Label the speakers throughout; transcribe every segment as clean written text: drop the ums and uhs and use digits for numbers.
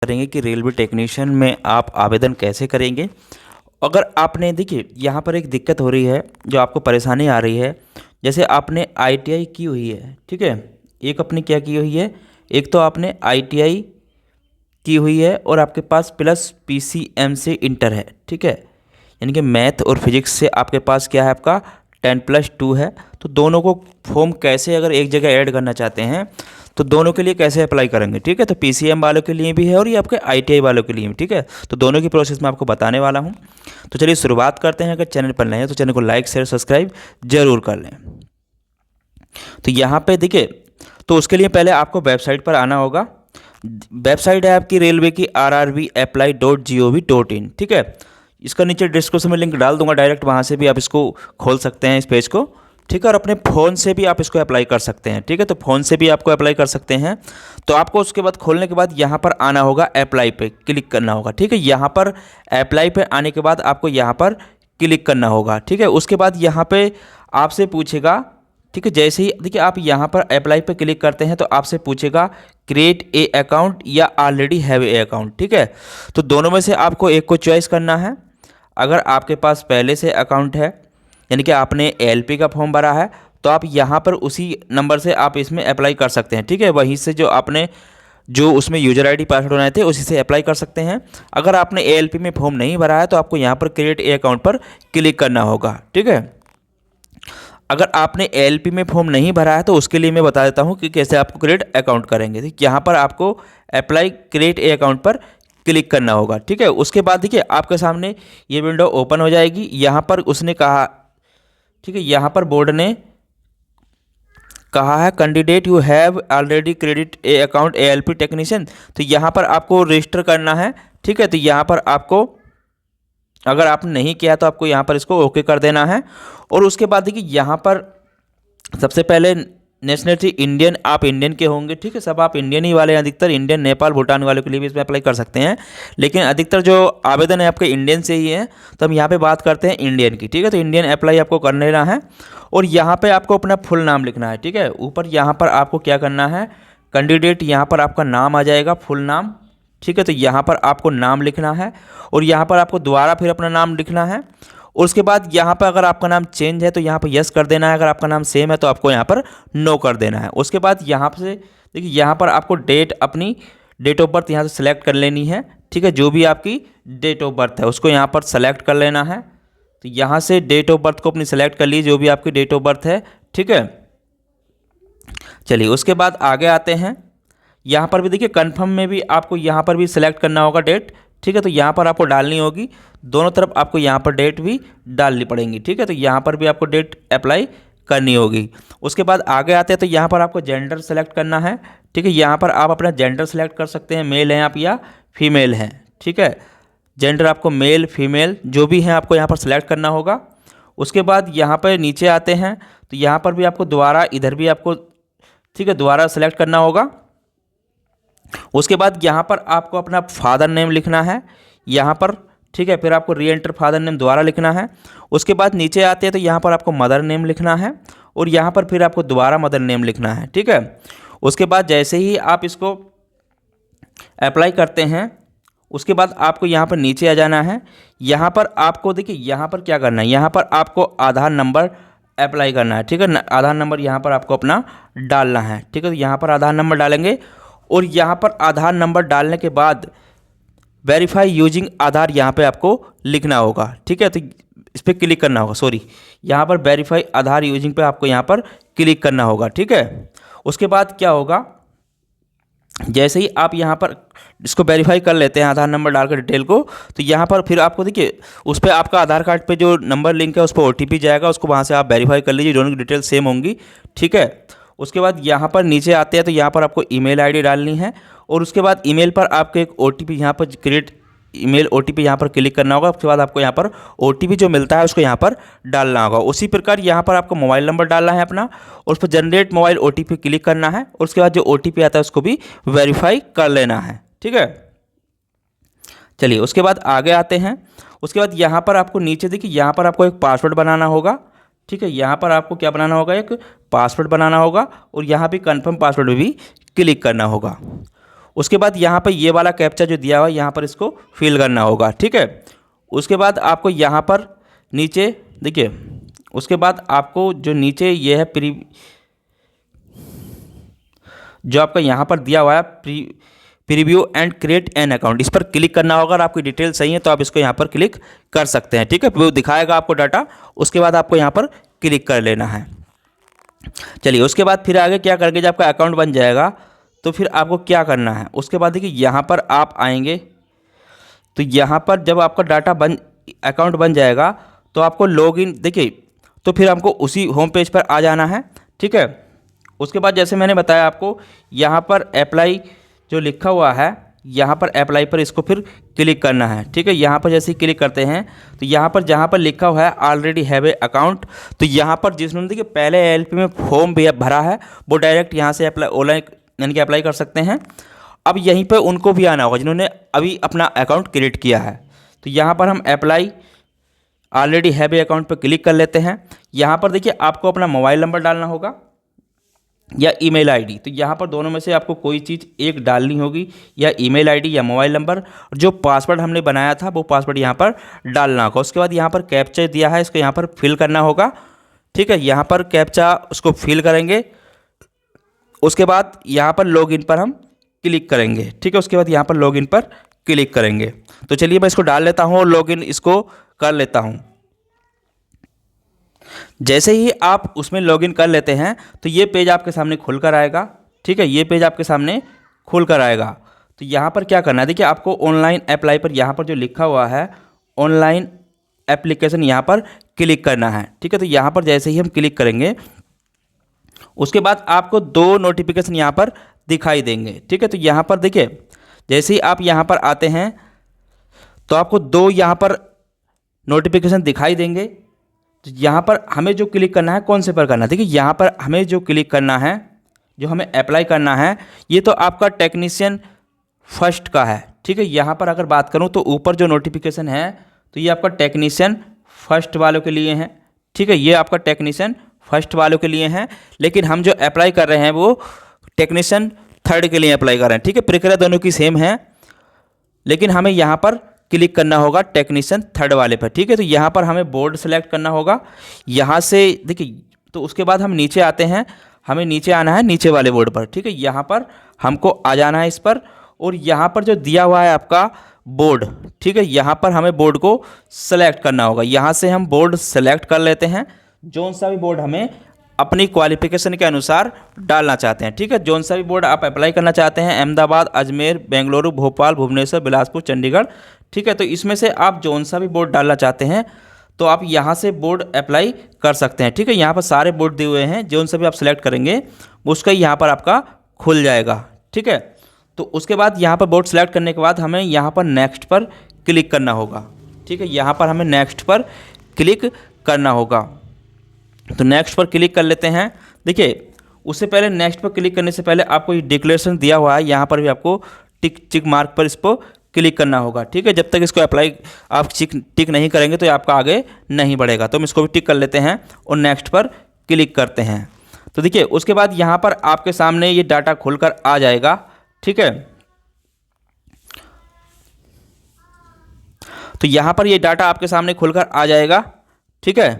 Speaker 1: करेंगे कि railway technician में आप आवेदन कैसे करेंगे। अगर आपने देखिए यहाँ पर एक दिक्कत हो रही है, जो आपको परेशानी आ रही है, जैसे आपने आईटीआई की हुई है, ठीक है। एक अपनी क्या की हुई है, एक तो आपने आईटीआई की हुई है और आपके पास प्लस पीसीएम से इंटर है, ठीक है। यानी कि मैथ और फिजिक्स से आपके पास क्या है, आपका 10+2 है। तो दोनों को फॉर्म कैसे अगर एक जगह ऐड करना चाहते हैं तो दोनों के लिए कैसे अप्लाई करेंगे, ठीक है। तो पीसीएम वालों के लिए भी है और ये आपके आईटीआई वालों के लिए भी, ठीक है। तो दोनों की प्रोसेस मैं आपको बताने वाला हूँ। तो चलिए शुरुआत करते हैं। अगर चैनल पर नए हैं तो चैनल को लाइक शेयर सब्सक्राइब जरूर कर लें। तो यहाँ पे देखिए, तो उसके लिए पहले आपको वेबसाइट पर आना होगा। वेबसाइट है आपकी रेलवे की rrbapply.gov.in, ठीक है। इसका नीचे डिस्क्रिप्शन में लिंक डाल दूंगा, डायरेक्ट वहाँ से भी आप इसको खोल सकते हैं, इस पेज को, ठीक है। और अपने फ़ोन से भी आप इसको अप्लाई कर सकते हैं, ठीक है। तो फ़ोन से भी आपको अप्लाई कर सकते हैं। तो आपको उसके बाद खोलने के बाद यहाँ पर आना होगा, अप्लाई पे क्लिक करना होगा, ठीक है। यहाँ पर अप्लाई पे आने के बाद आपको यहाँ पर क्लिक करना होगा, ठीक है। उसके बाद यहाँ पे आपसे पूछेगा, ठीक है। जैसे ही देखिए आप यहाँ पर अप्लाई पे क्लिक करते हैं तो आपसे पूछेगा क्रिएट ए अकाउंट या ऑलरेडी हैव ए अकाउंट, ठीक है। तो दोनों में से आपको एक को चॉइस करना है। अगर आपके पास पहले से अकाउंट है, यानी कि आपने एलपी का फॉर्म भरा है, तो आप यहाँ पर उसी नंबर से आप इसमें अप्लाई कर सकते हैं, ठीक है। वहीं से जो आपने जो उसमें यूजर आईडी पासवर्ड बनाए थे उसी से अप्लाई कर सकते हैं। अगर आपने एएलपी में फॉर्म नहीं भरा है तो आपको यहाँ पर क्रिएट ए अकाउंट पर क्लिक करना होगा, ठीक है। अगर आपने एएलपी में फॉर्म नहीं भरा है तो उसके लिए मैं बता देता हूँ कि कैसे आपको क्रिएट अकाउंट करेंगे। ठीक, यहाँ पर आपको अप्लाई क्रिएट ए अकाउंट पर क्लिक करना होगा, ठीक है। उसके बाद देखिए आपके सामने ये विंडो ओपन हो जाएगी। यहाँ पर उसने कहा, ठीक है, यहाँ पर बोर्ड ने कहा है candidate you have already credit A account ALP technician. तो यहाँ पर आपको रजिस्टर करना है, ठीक है। तो यहाँ पर आपको, अगर आपने नहीं किया तो आपको यहाँ पर इसको ओके कर देना है। और उसके बाद देखिए यहाँ पर सबसे पहले नेशनलिटी इंडियन, आप इंडियन के होंगे, ठीक है। सब आप इंडियन ही वाले हैं, अधिकतर इंडियन, नेपाल, भूटान वालों के लिए भी इसमें अप्लाई कर सकते हैं, लेकिन अधिकतर जो आवेदन है आपके इंडियन से ही है। तो हम यहाँ पे बात करते हैं इंडियन की, ठीक है। तो इंडियन अप्लाई आपको कर लेना है और यहाँ पे आपको अपना फुल नाम लिखना है, ठीक है। ऊपर यहाँ पर आपको क्या करना है, कैंडिडेट, यहाँ पर आपका नाम आ जाएगा, फुल नाम, ठीक है। तो यहाँ पर आपको नाम लिखना है और यहाँ पर आपको दोबारा फिर अपना नाम लिखना है। और उसके बाद यहाँ पर अगर आपका नाम चेंज है तो यहाँ पर यस कर देना है, अगर आपका नाम सेम है तो आपको यहाँ पर नो कर देना है। उसके बाद यहाँ से देखिए यहाँ पर आपको डेट, अपनी डेट ऑफ बर्थ यहाँ से सेलेक्ट कर लेनी है, ठीक है। जो भी आपकी डेट ऑफ बर्थ है उसको यहाँ पर सेलेक्ट कर लेना है। तो यहाँ से डेट ऑफ बर्थ को अपनी सेलेक्ट कर लीजिए, जो भी आपकी डेट ऑफ बर्थ है, ठीक है। चलिए उसके बाद आगे आते हैं। यहाँ पर भी देखिए कन्फर्म में भी आपको यहाँ पर भी सिलेक्ट करना होगा डेट, ठीक है। तो यहाँ पर आपको डालनी होगी, दोनों तरफ आपको यहाँ पर डेट भी डालनी पड़ेंगी, ठीक है। तो यहाँ पर भी आपको डेट अप्लाई करनी होगी। उसके बाद आगे आते हैं तो यहाँ पर आपको जेंडर सेलेक्ट करना है, ठीक है। यहाँ पर आप अपना जेंडर सेलेक्ट कर सकते हैं, मेल हैं आप या फीमेल हैं, ठीक है। जेंडर आपको मेल फीमेल जो भी हैं आपको यहाँ पर सेलेक्ट करना होगा। उसके बाद यहाँ पर नीचे आते हैं तो यहाँ पर भी आपको दोबारा, इधर भी आपको, ठीक है, दोबारा सेलेक्ट करना होगा। उसके बाद यहाँ पर आपको अपना फादर नेम लिखना है यहाँ पर, ठीक है। फिर आपको री एंटर फादर नेम दोबारा लिखना है। उसके बाद नीचे आते हैं तो यहाँ पर आपको मदर नेम लिखना है और यहाँ पर फिर आपको दोबारा मदर नेम लिखना है, ठीक है। उसके बाद जैसे ही आप इसको अप्लाई करते हैं उसके बाद आपको यहाँ पर नीचे आ जाना है। यहाँ पर आपको देखिए यहाँ पर क्या करना है, यहाँ पर आपको आधार नंबर अप्लाई करना है, ठीक है। आधार नंबर यहाँ पर आपको अपना डालना है, ठीक है। तो यहाँ पर आधार नंबर डालेंगे और यहाँ पर आधार नंबर डालने के बाद वेरीफाई यूजिंग आधार यहाँ पे आपको लिखना होगा, ठीक है। तो इस पर क्लिक करना होगा, सॉरी, यहाँ पर वेरीफाई आधार यूजिंग पे आपको यहाँ पर क्लिक करना होगा, ठीक है। उसके बाद क्या होगा, जैसे ही आप यहाँ पर इसको वेरीफाई कर लेते हैं आधार नंबर डालकर डिटेल को, तो यहाँ पर फिर आपको देखिए उस पर आपका आधार कार्ड पे जो नंबर लिंक है उस पर ओटीपी जाएगा, उसको वहाँ से आप वेरीफाई कर लीजिए, दोनों की डिटेल सेम होंगी, ठीक है। उसके बाद यहाँ पर नीचे आते हैं तो यहाँ पर आपको ईमेल आईडी डालनी है और उसके बाद ईमेल पर आपको एक ओटीपी यहाँ पर क्रिएट ईमेल ओटीपी यहाँ पर क्लिक करना होगा। उसके बाद आपको यहाँ पर ओटीपी जो मिलता है उसको यहाँ पर डालना होगा। उसी प्रकार यहाँ पर आपको मोबाइल नंबर डालना है अपना और उस पर जनरेट मोबाइल ओटीपी क्लिक करना है और उसके बाद जो ओटीपी आता है उसको भी वेरीफाई कर लेना है, ठीक है। चलिए उसके बाद आगे आते हैं। उसके बाद यहाँ पर आपको नीचे देखिए यहाँ पर आपको एक पासवर्ड बनाना होगा, ठीक है। यहाँ पर आपको क्या बनाना होगा, एक पासवर्ड बनाना होगा और यहाँ भी कंफर्म पासवर्ड भी क्लिक करना होगा। उसके बाद यहाँ पर ये वाला कैप्चा जो दिया हुआ है यहाँ पर इसको फिल करना होगा, ठीक है। उसके बाद आपको यहाँ पर नीचे देखिए, उसके बाद आपको जो नीचे ये है जो आपका यहाँ पर दिया हुआ है preview and create an account, इस पर क्लिक करना होगा। और आपकी डिटेल सही है तो आप इसको यहाँ पर क्लिक कर सकते हैं, ठीक है। वो दिखाएगा आपको डाटा, उसके बाद आपको यहाँ पर क्लिक कर लेना है। चलिए उसके बाद फिर आगे क्या करके जब आपका अकाउंट बन जाएगा तो फिर आपको क्या करना है, उसके बाद देखिए यहाँ पर आप आएंगे तो यहाँ पर जब आपका डाटा अकाउंट बन जाएगा तो आपको लॉगिन देखिए, तो फिर हमको उसी होम पेज पर आ जाना है, ठीक है। उसके बाद जैसे मैंने बताया आपको यहाँ पर अप्लाई जो लिखा हुआ है, यहाँ पर अप्लाई पर इसको फिर क्लिक करना है, ठीक है। यहाँ पर जैसे ही क्लिक करते हैं तो यहाँ पर जहाँ पर लिखा हुआ है ऑलरेडी हैव ए अकाउंट, तो यहाँ पर जिसने देखिए पहले एलपी में फॉर्म भी भरा है वो डायरेक्ट यहाँ से अप्लाई ऑनलाइन यानी कि अप्लाई कर सकते हैं। अब यहीं पर उनको भी आना होगा जिन्होंने अभी अपना अकाउंट क्रिएट किया है। तो यहाँ पर हम apply already have a account पर क्लिक कर लेते हैं। यहाँ पर देखिए आपको अपना मोबाइल नंबर डालना होगा या ईमेल आईडी, तो यहाँ पर दोनों में से आपको कोई चीज़ एक डालनी होगी, या ईमेल आईडी या मोबाइल नंबर। जो पासवर्ड हमने बनाया था वो पासवर्ड यहाँ पर डालना होगा। उसके बाद यहाँ पर कैप्चा दिया है, इसको यहाँ पर फिल करना होगा, ठीक है। यहाँ पर कैप्चा उसको फिल करेंगे, उसके बाद यहाँ पर लॉगिन पर हम क्लिक करेंगे, ठीक है। उसके बाद यहाँ पर लॉगिन पर क्लिक करेंगे। तो चलिए मैं इसको डाल लेता हूँ और लॉगिन इसको कर लेता हूँ। जैसे ही आप उसमें लॉगिन कर लेते हैं तो ये पेज आपके सामने खुल कर आएगा, ठीक है। ये पेज आपके सामने खुल कर आएगा। तो यहाँ पर क्या करना है, देखिए आपको ऑनलाइन अप्लाई पर यहाँ पर जो लिखा हुआ है ऑनलाइन एप्लीकेशन यहाँ पर क्लिक करना है, ठीक है। तो यहाँ पर जैसे ही हम क्लिक करेंगे उसके बाद आपको 2 नोटिफिकेशन यहाँ पर दिखाई देंगे, ठीक है। तो यहाँ पर देखिए जैसे ही आप यहाँ पर आते हैं तो आपको 2 यहाँ पर नोटिफिकेशन दिखाई देंगे। तो यहाँ पर हमें जो क्लिक करना है कौन से पर करना है, देखिए यहाँ पर हमें जो क्लिक करना है, जो हमें अप्लाई करना है, ये तो आपका टेक्नीशियन फर्स्ट का है, ठीक है। यहाँ पर अगर बात करूँ तो ऊपर जो नोटिफिकेशन है तो ये आपका टेक्नीशियन फर्स्ट वालों के लिए हैं, ठीक है। ये आपका टेक्नीशियन फर्स्ट वालों के लिए हैं, लेकिन हम जो अप्लाई कर रहे हैं वो टेक्नीशियन थर्ड के लिए अप्लाई कर रहे हैं, ठीक है। प्रक्रिया दोनों की सेम है, लेकिन हमें यहाँ पर क्लिक करना होगा टेक्नीशियन थर्ड वाले पर, ठीक है। तो यहाँ पर हमें बोर्ड सेलेक्ट करना होगा यहाँ से देखिए। तो उसके बाद हम नीचे आते हैं, हमें नीचे आना है नीचे वाले बोर्ड पर, ठीक है। यहाँ पर हमको आ जाना है इस पर, और यहाँ पर जो दिया हुआ है आपका बोर्ड, ठीक है, यहाँ पर हमें बोर्ड को सेलेक्ट करना होगा। यहाँ से हम बोर्ड सेलेक्ट कर लेते हैं, जौन सा भी बोर्ड हमें अपनी क्वालिफिकेशन के अनुसार डालना चाहते हैं, ठीक है। जौन सा भी बोर्ड आप अप्लाई करना चाहते हैं, अहमदाबाद, अजमेर, बेंगलुरु, भोपाल, भुवनेश्वर, बिलासपुर, चंडीगढ़, ठीक है। तो इसमें से आप जौन सा भी बोर्ड डालना चाहते हैं तो आप यहाँ से बोर्ड अप्लाई कर सकते हैं, ठीक है। यहाँ पर सारे बोर्ड दिए हुए हैं, जौन सा भी आप सेलेक्ट करेंगे उसका यहाँ पर आपका खुल जाएगा, ठीक है। तो उसके बाद यहाँ पर बोर्ड सेलेक्ट करने के बाद हमें यहाँ पर नेक्स्ट पर क्लिक करना होगा, ठीक है। यहाँ पर हमें नेक्स्ट पर क्लिक करना होगा। तो नेक्स्ट पर क्लिक कर लेते हैं। देखिए उससे पहले नेक्स्ट पर क्लिक करने से पहले आपको ये डिक्लेरेशन दिया हुआ है, यहाँ पर भी आपको टिक मार्क पर इसको क्लिक करना होगा, ठीक है। जब तक इसको अप्लाई आप टिक नहीं करेंगे तो आपका आगे नहीं बढ़ेगा। तो हम इसको भी टिक कर लेते हैं और नेक्स्ट पर क्लिक करते हैं। तो देखिए उसके बाद यहाँ पर आपके सामने ये डाटा खुलकर आ जाएगा, ठीक है। तो यहाँ पर ये डाटा आपके सामने खुलकर आ जाएगा, ठीक है।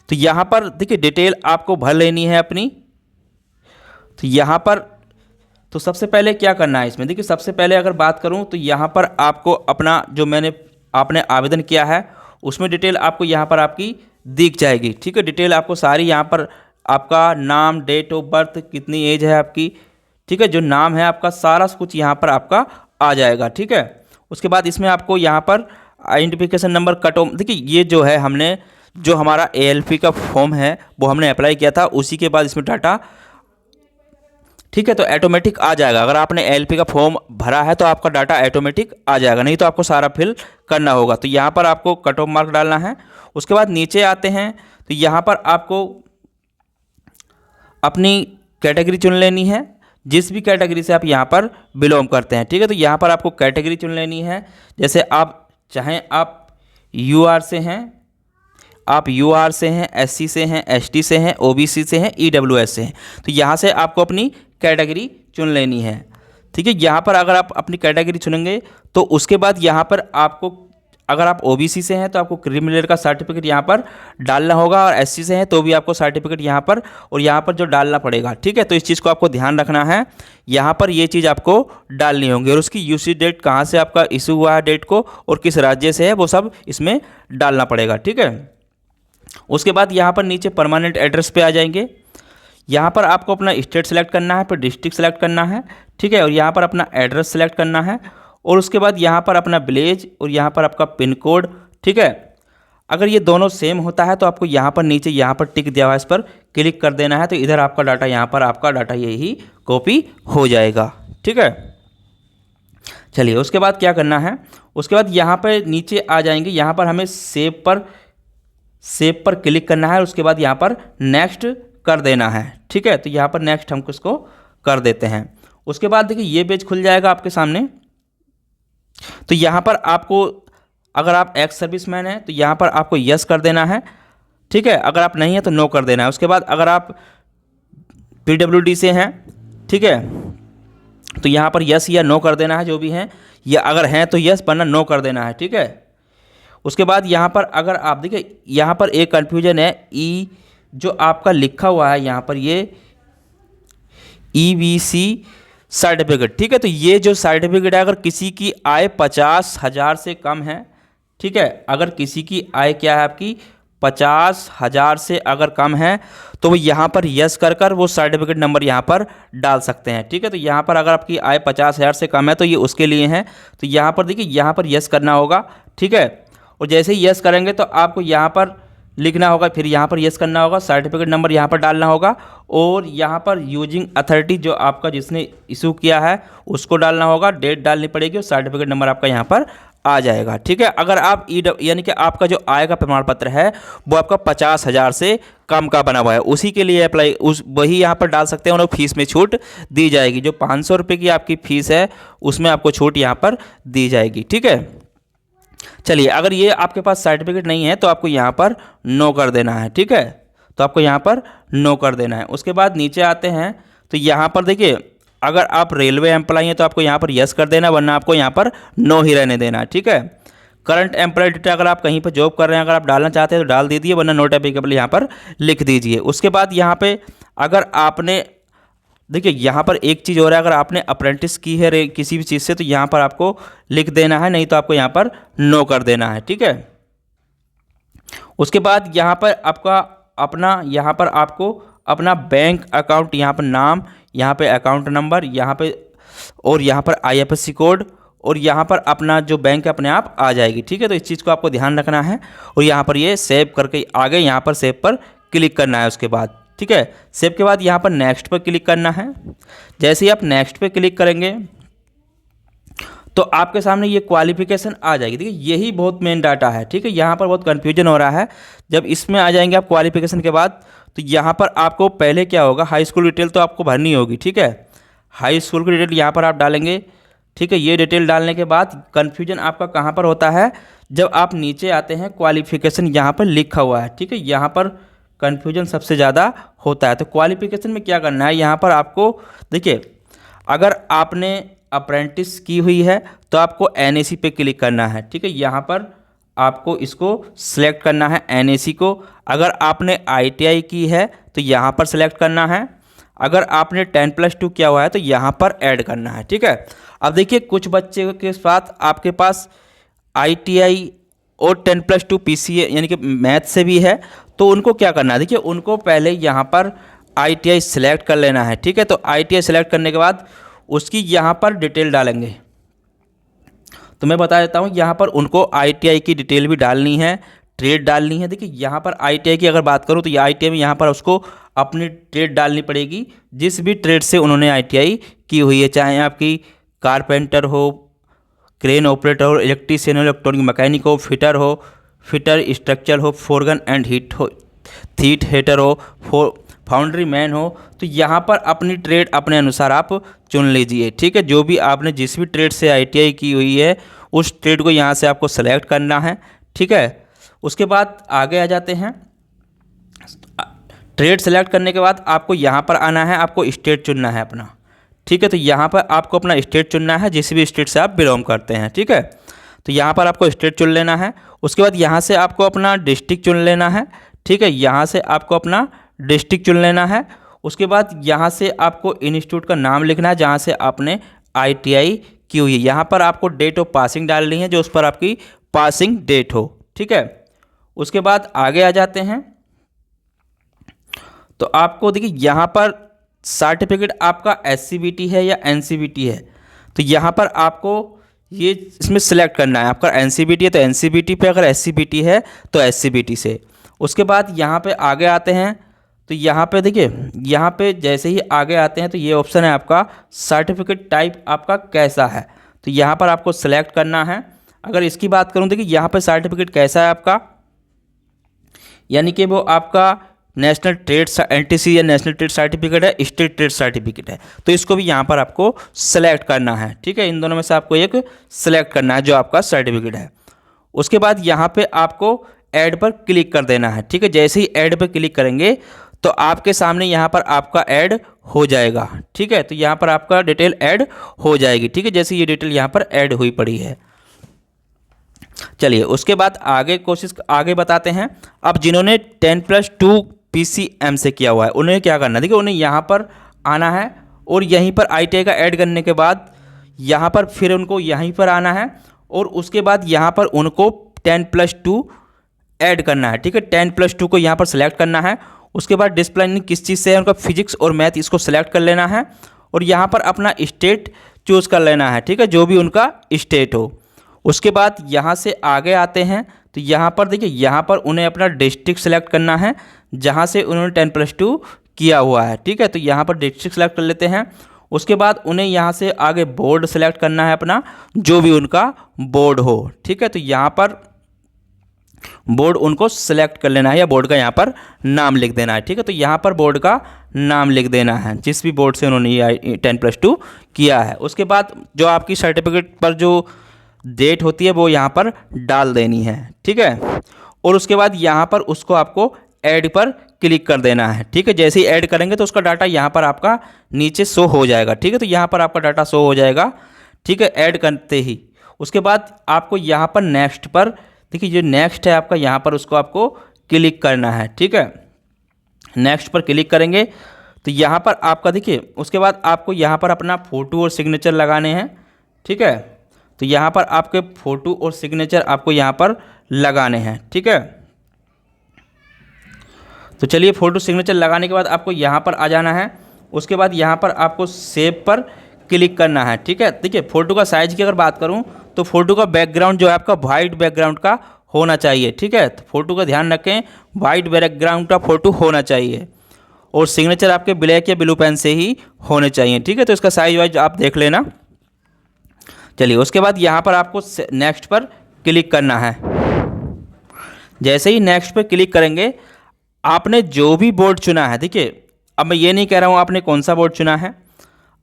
Speaker 1: तो यहाँ पर देखिए डिटेल आपको भर लेनी है अपनी। तो यहाँ पर तो सबसे पहले क्या करना है इसमें, देखिए सबसे पहले अगर बात करूँ तो यहाँ पर आपको अपना जो आपने आवेदन किया है उसमें डिटेल आपको यहाँ पर आपकी दिख जाएगी, ठीक है। डिटेल आपको सारी यहाँ पर आपका नाम, डेट ऑफ बर्थ, कितनी एज है आपकी, ठीक है, जो नाम है आपका, सारा कुछ यहाँ पर आपका आ जाएगा, ठीक है। उसके बाद इसमें आपको यहाँ पर आइडेंटिफिकेशन नंबर कट ऑफ, देखिए ये जो है हमने जो हमारा एएलपी का फॉर्म है वो हमने अप्लाई किया था, उसी के बाद इसमें डाटा, ठीक है। तो ऑटोमेटिक आ जाएगा। अगर आपने एएलपी का फॉर्म भरा है तो आपका डाटा ऑटोमेटिक आ जाएगा, नहीं तो आपको सारा फिल करना होगा। तो यहाँ पर आपको कट ऑफ मार्क डालना है। उसके बाद नीचे आते हैं तो यहाँ पर आपको अपनी कैटेगरी चुन लेनी है, जिस भी कैटेगरी से आप यहाँ पर बिलोंग करते हैं, ठीक है। तो यहाँ पर आपको कैटेगरी चुन लेनी है। जैसे आप चाहें आप यूआर से हैं, आप यूआर से हैं, एससी से हैं, एसटी से हैं, ओबीसी से हैं, ईडब्ल्यूएस से हैं। तो यहाँ से आपको अपनी कैटेगरी चुन लेनी है। ठीक है। यहाँ पर अगर आप अपनी कैटेगरी चुनेंगे तो उसके बाद यहाँ पर आपको, अगर आप ओबीसी से हैं तो आपको क्रिमिनल का सर्टिफिकेट यहाँ पर डालना होगा, और एससी से हैं तो भी आपको सर्टिफिकेट यहाँ पर और यहाँ पर जो डालना पड़ेगा। ठीक है, तो इस चीज़ को आपको ध्यान रखना है, यहाँ पर ये चीज़ आपको डालनी होगी, और उसकी यूसी डेट कहाँ से आपका इशू हुआ है डेट को और किस राज्य से है वो सब इसमें डालना पड़ेगा। ठीक है, उसके बाद यहाँ पर नीचे परमानेंट एड्रेस पे आ जाएंगे। यहाँ पर आपको अपना स्टेट सेलेक्ट करना है, फिर डिस्ट्रिक्ट सेलेक्ट करना है। ठीक है, और यहाँ पर अपना एड्रेस सेलेक्ट करना है, और उसके बाद यहाँ पर अपना विलेज और यहाँ पर आपका पिन कोड। ठीक है, अगर ये दोनों सेम होता है तो आपको यहाँ पर नीचे यहाँ पर टिक दिया हुआ है, इस पर क्लिक कर देना है, तो इधर आपका डाटा, यहाँ पर आपका डाटा यही कॉपी हो जाएगा। ठीक है, चलिए उसके बाद क्या करना है, उसके बाद यहाँ पर नीचे आ जाएंगे, यहाँ पर हमें सेव पर क्लिक करना है, उसके बाद यहाँ पर नेक्स्ट कर देना है। ठीक है, तो यहाँ पर नेक्स्ट हम इसको कर देते हैं। उसके बाद देखिए ये पेज खुल जाएगा आपके सामने। तो यहाँ पर आपको, अगर आप एक्स सर्विसमैन हैं तो यहाँ पर आपको यस कर देना है। ठीक है, अगर आप नहीं है तो नो कर देना है। उसके बाद अगर आप पीडब्ल्यूडी से हैं, ठीक है, तो यहाँ पर यस या नो कर देना है, जो भी हैं, या अगर हैं तो यस, वरना नो कर देना है। ठीक है, उसके बाद यहाँ पर अगर आप देखिए, यहाँ पर एक कन्फ्यूजन है, ई जो आपका लिखा हुआ है यहाँ पर, ये ईबीसी सर्टिफिकेट। ठीक है, तो ये जो सर्टिफिकेट है, अगर किसी की आय 50,000 से कम है, ठीक है, अगर किसी की आय क्या है आपकी 50,000 से अगर कम है, तो वो यहाँ पर यस कर वो सर्टिफिकेट नंबर यहाँ पर डाल सकते हैं। ठीक है, तो यहाँ पर अगर आपकी आय 50,000 से कम है तो ये उसके लिए है, तो यहाँ पर देखिए यहाँ पर यस करना होगा। ठीक है, और जैसे ही यस करेंगे तो आपको यहाँ पर लिखना होगा, फिर यहाँ पर यस करना होगा, सर्टिफिकेट नंबर यहाँ पर डालना होगा, और यहाँ पर यूजिंग अथॉरिटी जो आपका जिसने इशू किया है उसको डालना होगा, डेट डालनी पड़ेगी, और सर्टिफिकेट नंबर आपका यहाँ पर आ जाएगा। ठीक है, अगर आप यानी कि आपका जो आय का प्रमाण पत्र है वो आपका 50,000 से कम का बना हुआ है, उसी के लिए अप्लाई वही यहाँ पर डाल सकते हैं, और फीस में छूट दी जाएगी। जो 500 रुपये की आपकी फ़ीस है उसमें आपको छूट यहाँ पर दी जाएगी। ठीक है, चलिए अगर ये आपके पास सर्टिफिकेट नहीं है तो आपको यहाँ पर नो कर देना है। ठीक है, तो आपको यहाँ पर नो कर देना है। उसके बाद नीचे आते हैं तो यहाँ पर देखिए, अगर आप रेलवे एम्प्लॉई हैं तो आपको यहाँ पर यस कर देना, वरना आपको यहाँ पर नो ही रहने देना। ठीक है, करंट एम्प्लॉय डेटा, अगर आप कहीं पर जॉब कर रहे हैं, अगर आप डालना चाहते हैं तो डाल दीजिए, वरना नॉट एप्लीकेबल यहाँ पर लिख दीजिए। उसके बाद यहाँ पे अगर आपने देखिए, यहाँ पर एक चीज़ और है, अगर आपने अप्रेंटिस की है किसी भी चीज़ से तो यहाँ पर आपको लिख देना है, नहीं तो आपको यहाँ पर नो कर देना है। ठीक है, उसके बाद यहाँ पर आपका अपना, यहाँ पर आपको अपना बैंक अकाउंट, यहाँ पर नाम, यहाँ पे अकाउंट नंबर, यहाँ पे और यहाँ पर आईएफएससी कोड, और यहाँ पर अपना जो बैंक अपने आप आ जाएगी। ठीक है, तो इस चीज़ को आपको ध्यान रखना है, और यहाँ पर ये सेव करके आगे यहाँ पर सेव पर क्लिक करना है। उसके बाद ठीक है, सेव के बाद यहाँ पर नेक्स्ट पर क्लिक करना है। जैसे ही आप नेक्स्ट पे क्लिक करेंगे तो आपके सामने ये क्वालिफिकेशन आ जाएगी। देखिए यही बहुत मेन डाटा है। ठीक है, यहाँ पर बहुत कन्फ्यूजन हो रहा है। जब इसमें आ जाएंगे आप क्वालिफिकेशन के बाद, तो यहाँ पर आपको पहले क्या होगा, हाई स्कूल डिटेल तो आपको भरनी होगी। ठीक है, हाई स्कूल की डिटेल यहाँ पर आप डालेंगे। ठीक है, ये डिटेल डालने के बाद कन्फ्यूजन आपका कहाँ पर होता है, जब आप नीचे आते हैं क्वालिफिकेशन यहाँ पर लिखा हुआ है। ठीक है, यहाँ पर कन्फ्यूजन सबसे ज़्यादा होता है। तो क्वालिफिकेशन में क्या करना है, यहाँ पर आपको देखिए, अगर आपने अप्रेंटिस की हुई है तो आपको एनएसी पे क्लिक करना है। ठीक है, यहाँ पर आपको इसको सिलेक्ट करना है एनएसी को। अगर आपने आईटीआई की है तो यहाँ पर सिलेक्ट करना है। अगर आपने 10+2 किया हुआ है तो यहाँ पर ऐड करना है। ठीक है, अब देखिए कुछ बच्चे के साथ आपके पास आईटीआई और 10+2 पीसीए यानी कि मैथ से भी है, तो उनको क्या करना है, देखिए उनको पहले यहाँ पर आईटीआई सिलेक्ट कर लेना है। ठीक है, तो आईटीआई सिलेक्ट करने के बाद उसकी यहाँ पर डिटेल डालेंगे। तो मैं बता देता हूँ, यहाँ पर उनको आईटीआई की डिटेल भी डालनी है, ट्रेड डालनी है। देखिए यहाँ पर आईटीआई की अगर बात करूँ तो ये आईटीआई में यहाँ पर उसको अपनी ट्रेड डालनी पड़ेगी, जिस भी ट्रेड से उन्होंने आईटीआई की हुई है, चाहे आपकी कारपेंटर हो, क्रेन ऑपरेटर हो, इलेक्ट्रीशियन हो, इलेक्ट्रॉनिक मैकेनिक हो, फिटर स्ट्रक्चर हो, फोरगन एंड हीट हीटर हो, फाउंड्री मैन हो। तो यहाँ पर अपनी ट्रेड अपने अनुसार आप चुन लीजिए। ठीक है, जो भी आपने जिस भी ट्रेड से आईटीआई की हुई है उस ट्रेड को यहाँ से आपको सेलेक्ट करना है। ठीक है, उसके बाद आगे आ जाते हैं। ट्रेड सेलेक्ट करने के बाद आपको यहाँ पर आना है, आपको स्टेट चुनना है अपना। ठीक है। तो यहाँ पर आपको अपना स्टेट चुनना है, जिस भी स्टेट से आप बिलोंग करते हैं, ठीक है। तो यहाँ पर आपको स्टेट चुन लेना है। उसके बाद यहाँ से आपको अपना डिस्ट्रिक्ट चुन लेना है, ठीक है। यहाँ से आपको अपना डिस्ट्रिक्ट चुन लेना है। उसके बाद यहाँ से आपको इंस्टीट्यूट का नाम लिखना है जहाँ से आपने ITI की हुई है। यहाँ पर आपको डेट ऑफ पासिंग डालनी है, जो उस पर आपकी पासिंग डेट हो, ठीक है। उसके बाद आगे आ जाते हैं। तो आपको देखिए यहाँ पर सर्टिफिकेट आपका SCBT है या NCBT है, तो यहाँ पर आपको ये इसमें सेलेक्ट करना है। आपका NCBT है तो NCBT पे, अगर SCBT है तो SCBT से। उसके बाद यहाँ पे आगे आते हैं। तो यहाँ पे देखिए, यहाँ पे जैसे ही आगे आते हैं तो ये ऑप्शन है आपका सर्टिफिकेट टाइप आपका कैसा है, तो यहाँ पर आपको सेलेक्ट करना है। अगर इसकी बात करूँ, देखिए यहाँ पे सर्टिफिकेट कैसा है आपका, यानी कि वो आपका नेशनल ट्रेड NTC या नेशनल ट्रेड सर्टिफिकेट है, स्टेट ट्रेड सर्टिफिकेट है, तो इसको भी यहाँ पर आपको सेलेक्ट करना है, ठीक है। इन दोनों में से आपको एक सेलेक्ट करना है जो आपका सर्टिफिकेट है। उसके बाद यहाँ पे आपको ऐड पर क्लिक कर देना है, ठीक है। जैसे ही ऐड पर क्लिक करेंगे तो आपके सामने यहाँ पर आपका ऐड हो जाएगा, ठीक है। तो यहाँ पर आपका डिटेल ऐड हो जाएगी, ठीक है। जैसे ये डिटेल यहाँ पर ऐड हुई पड़ी है। चलिए उसके बाद आगे बताते हैं। अब जिन्होंने 10+2 PCM से किया हुआ है उन्हें क्या करना है, देखिए उन्हें यहाँ पर आना है और यहीं पर ITI का ऐड करने के बाद यहाँ पर फिर उनको यहीं पर आना है और उसके बाद यहाँ पर उनको 10+2 ऐड करना है, ठीक है। 10+2 को यहाँ पर सेलेक्ट करना है। उसके बाद डिसिप्लिन किस चीज़ से है उनका, फिजिक्स और मैथ, इसको सेलेक्ट कर लेना है और यहाँ पर अपना स्टेट चूज़ कर लेना है, ठीक है, जो भी उनका स्टेट हो। उसके बाद यहाँ से आगे आते हैं। तो यहाँ पर देखिए, यहाँ पर उन्हें अपना डिस्ट्रिक्ट सेलेक्ट करना है जहाँ से उन्होंने 10+2 किया हुआ है, ठीक है। तो यहाँ पर डिस्ट्रिक्ट सेलेक्ट कर लेते हैं। उसके बाद उन्हें यहाँ से आगे बोर्ड सेलेक्ट करना है अपना, जो भी उनका बोर्ड हो, ठीक है। तो यहाँ पर बोर्ड उनको सेलेक्ट कर लेना है या बोर्ड का यहाँ पर नाम लिख देना है, ठीक है। तो यहाँ पर बोर्ड का नाम लिख देना है जिस भी बोर्ड से उन्होंने ये 10+2 किया है। उसके बाद जो आपकी सर्टिफिकेट पर जो डेट होती है वो यहाँ पर डाल देनी है, ठीक है। और उसके बाद यहाँ पर उसको आपको ऐड पर क्लिक कर देना है, ठीक है। जैसे ही ऐड करेंगे तो उसका डाटा यहाँ पर आपका नीचे शो हो जाएगा, ठीक है। तो यहाँ पर आपका डाटा शो हो जाएगा, ठीक है, ऐड करते ही। उसके बाद आपको यहाँ पर नेक्स्ट पर, देखिए जो नेक्स्ट है आपका, यहाँ पर उसको आपको क्लिक करना है, ठीक है। नेक्स्ट पर क्लिक करेंगे तो यहाँ पर आपका देखिए, उसके बाद आपको यहाँ पर अपना फ़ोटो और सिग्नेचर लगाने हैं, ठीक है। तो यहाँ पर आपके फ़ोटो और सिग्नेचर आपको यहाँ पर लगाने हैं, ठीक है। तो चलिए फ़ोटो सिग्नेचर लगाने के बाद आपको यहाँ पर आ जाना है। उसके बाद यहाँ पर आपको सेव पर क्लिक करना है, ठीक है। देखिए फ़ोटो का साइज़ की अगर बात करूँ तो फ़ोटो का बैकग्राउंड जो है आपका वाइट बैकग्राउंड का होना चाहिए, ठीक है। तो फ़ोटो का ध्यान रखें, वाइट बैकग्राउंड का फ़ोटो होना चाहिए और सिग्नेचर आपके ब्लैक या ब्लू पेन से ही होने चाहिए, ठीक है। तो इसका साइज वाइज आप देख लेना। चलिए उसके बाद यहाँ पर आपको नेक्स्ट पर क्लिक करना है। जैसे ही नेक्स्ट पर क्लिक करेंगे, आपने जो भी बोर्ड चुना है, देखिए अब मैं ये नहीं कह रहा हूँ आपने कौन सा बोर्ड चुना है,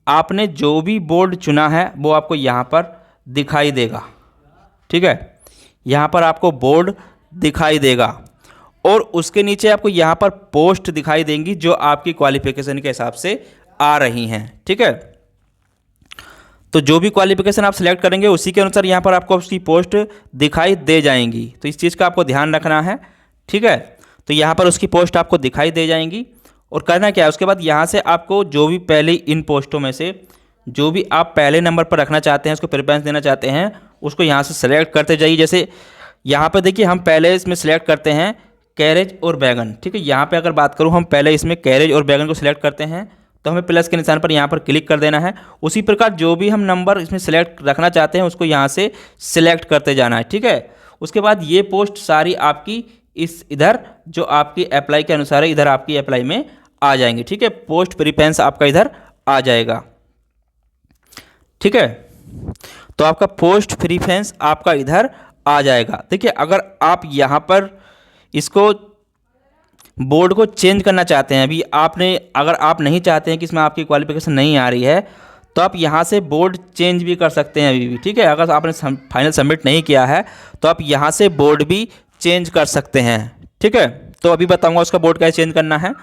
Speaker 1: आपने जो भी बोर्ड चुना है वो आपको यहाँ पर दिखाई देगा, ठीक है। यहाँ पर आपको बोर्ड दिखाई देगा और उसके नीचे आपको यहाँ पर पोस्ट दिखाई देंगी जो आपकी क्वालिफिकेशन के हिसाब से आ रही हैं, ठीक है। तो जो भी क्वालिफिकेशन आप सिलेक्ट करेंगे उसी के अनुसार यहाँ पर आपको उसकी पोस्ट दिखाई दे जाएंगी। तो इस चीज़ का आपको ध्यान रखना है, ठीक है। तो यहाँ पर उसकी पोस्ट आपको दिखाई दे जाएंगी और करना क्या है, उसके बाद यहाँ से आपको जो भी पहले इन पोस्टों में से जो भी आप पहले नंबर पर रखना चाहते हैं, उसको प्रेफरेंस देना चाहते हैं, उसको यहाँ से सेलेक्ट करते जाइए। जैसे यहाँ पर देखिए हम पहले इसमें सेलेक्ट करते हैं कैरेज और बैगन, ठीक है। यहाँ पे अगर बात करूँ हम पहले इसमें कैरेज और बैगन को सिलेक्ट करते हैं तो हमें प्लस के निशान पर यहाँ पर क्लिक कर देना है। उसी प्रकार जो भी हम नंबर इसमें सेलेक्ट रखना चाहते हैं उसको यहाँ से सिलेक्ट करते जाना है, ठीक है। उसके बाद ये पोस्ट सारी आपकी इस इधर जो आपकी अप्लाई के अनुसार है इधर आपकी अप्लाई में आ जाएंगी, ठीक है। पोस्ट प्रेफरेंस आपका इधर आ जाएगा, ठीक है। तो आपका पोस्ट प्रेफरेंस आपका इधर आ जाएगा। देखिए अगर आप यहाँ पर इसको बोर्ड को चेंज करना चाहते हैं, अभी आपने अगर आप नहीं चाहते हैं कि इसमें आपकी क्वालिफिकेशन नहीं आ रही है तो आप यहाँ से बोर्ड चेंज भी कर सकते हैं अभी भी, ठीक है। अगर आपने फाइनल सबमिट नहीं किया है तो आप यहाँ से बोर्ड भी चेंज कर सकते हैं, ठीक है। तो अभी बताऊँगा उसका बोर्ड कैसे चेंज करना है,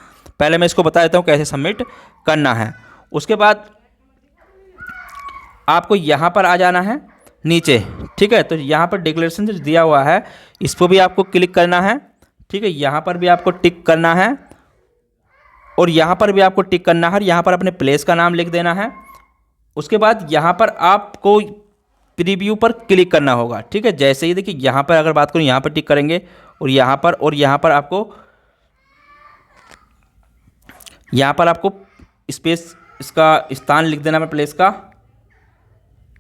Speaker 1: पहले मैं इसको बता देता हूँ कैसे सबमिट करना है। उसके बाद आपको यहाँ पर आ जाना है नीचे, ठीक है। तो यहाँ पर डिक्लेरेशन जो दिया हुआ है इस पर भी आपको क्लिक करना है, ठीक है। यहाँ पर भी आपको टिक करना है और यहाँ पर भी आपको टिक करना है और यहाँ पर अपने प्लेस का नाम लिख देना है। उसके बाद यहाँ पर आपको प्रीव्यू पर क्लिक करना होगा, ठीक है। जैसे ही देखिए यहाँ पर अगर बात करूँ, यहाँ पर टिक करेंगे और यहाँ पर आपको स्पेस इसका स्थान लिख देना है प्लेस का,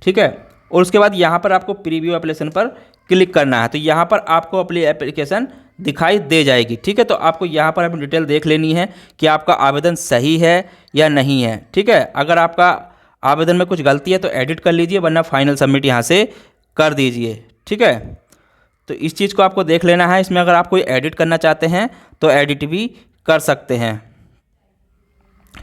Speaker 1: ठीक है। और उसके बाद यहाँ पर आपको प्रीव्यू एप्लीकेशन पर क्लिक करना है। तो यहाँ पर आपको अपनी एप्लीकेशन दिखाई दे जाएगी, ठीक है। तो आपको यहाँ पर अपनी डिटेल देख लेनी है कि आपका आवेदन सही है या नहीं है, ठीक है। अगर आपका आवेदन में कुछ गलती है तो एडिट कर लीजिए, वरना फाइनल सबमिट यहाँ से कर दीजिए, ठीक है। तो इस चीज़ को आपको देख लेना है। इसमें अगर आप कोई एडिट करना चाहते हैं तो एडिट भी कर सकते हैं,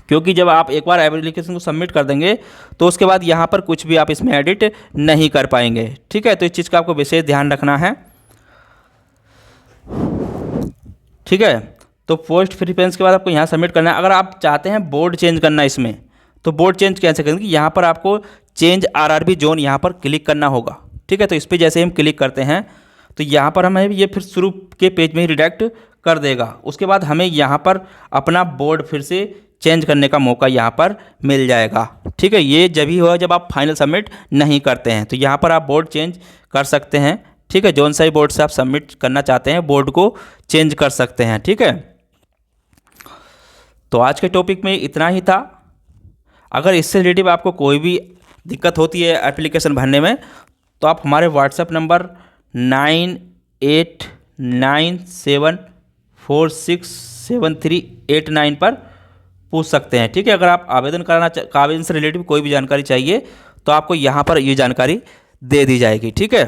Speaker 1: क्योंकि जब आप एक बार एप्लीकेशन को सबमिट कर देंगे तो उसके बाद यहाँ पर कुछ भी आप इसमें एडिट नहीं कर पाएंगे, ठीक है। तो इस चीज़ का आपको विशेष ध्यान रखना है, ठीक है। तो पोस्ट प्रेफरेंस के बाद आपको यहाँ सबमिट करना है। अगर आप चाहते हैं बोर्ड चेंज करना इसमें, तो बोर्ड चेंज कैसे करेंगे, यहाँ पर आपको चेंज आरआरबी जोन यहाँ पर क्लिक करना होगा, ठीक है। तो इस पर जैसे हम क्लिक करते हैं तो यहाँ पर हमें ये फिर शुरू के पेज में ही रिडायरेक्ट कर देगा। उसके बाद हमें यहाँ पर अपना बोर्ड फिर से चेंज करने का मौका यहाँ पर मिल जाएगा, ठीक है। ये जब ही होगा जब आप फाइनल सबमिट नहीं करते हैं। तो यहाँ पर आप बोर्ड चेंज कर सकते हैं, ठीक है। जौन सा ही बोर्ड से आप सबमिट करना चाहते हैं बोर्ड को चेंज कर सकते हैं, ठीक है। तो आज के टॉपिक में इतना ही था। अगर इससे रिलेटिव आपको कोई भी दिक्कत होती है एप्लीकेशन भरने में तो आप हमारे व्हाट्सएप नंबर 9889746738 पर पूछ सकते हैं, ठीक है। अगर आप आवेदन से रिलेटिव कोई भी जानकारी चाहिए तो आपको यहाँ पर ये जानकारी दे दी जाएगी, ठीक है।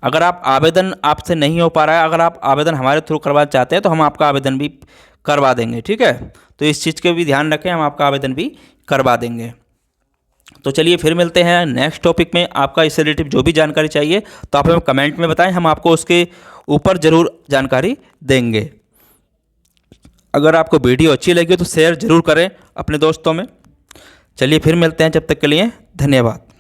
Speaker 1: अगर आप आवेदन आपसे नहीं हो पा रहा है, अगर आप आवेदन हमारे थ्रू करवाना चाहते हैं तो हम आपका आवेदन भी करवा देंगे, ठीक है। तो इस चीज़ के भी ध्यान रखें, हम आपका आवेदन भी करवा देंगे। तो चलिए फिर मिलते हैं नेक्स्ट टॉपिक में। आपका इससे रिलेटिव जो भी जानकारी चाहिए तो आप हमें कमेंट में बताएं, हम आपको उसके ऊपर ज़रूर जानकारी देंगे। अगर आपको वीडियो अच्छी लगी तो शेयर ज़रूर करें अपने दोस्तों में। चलिए फिर मिलते हैं, जब तक के लिए धन्यवाद।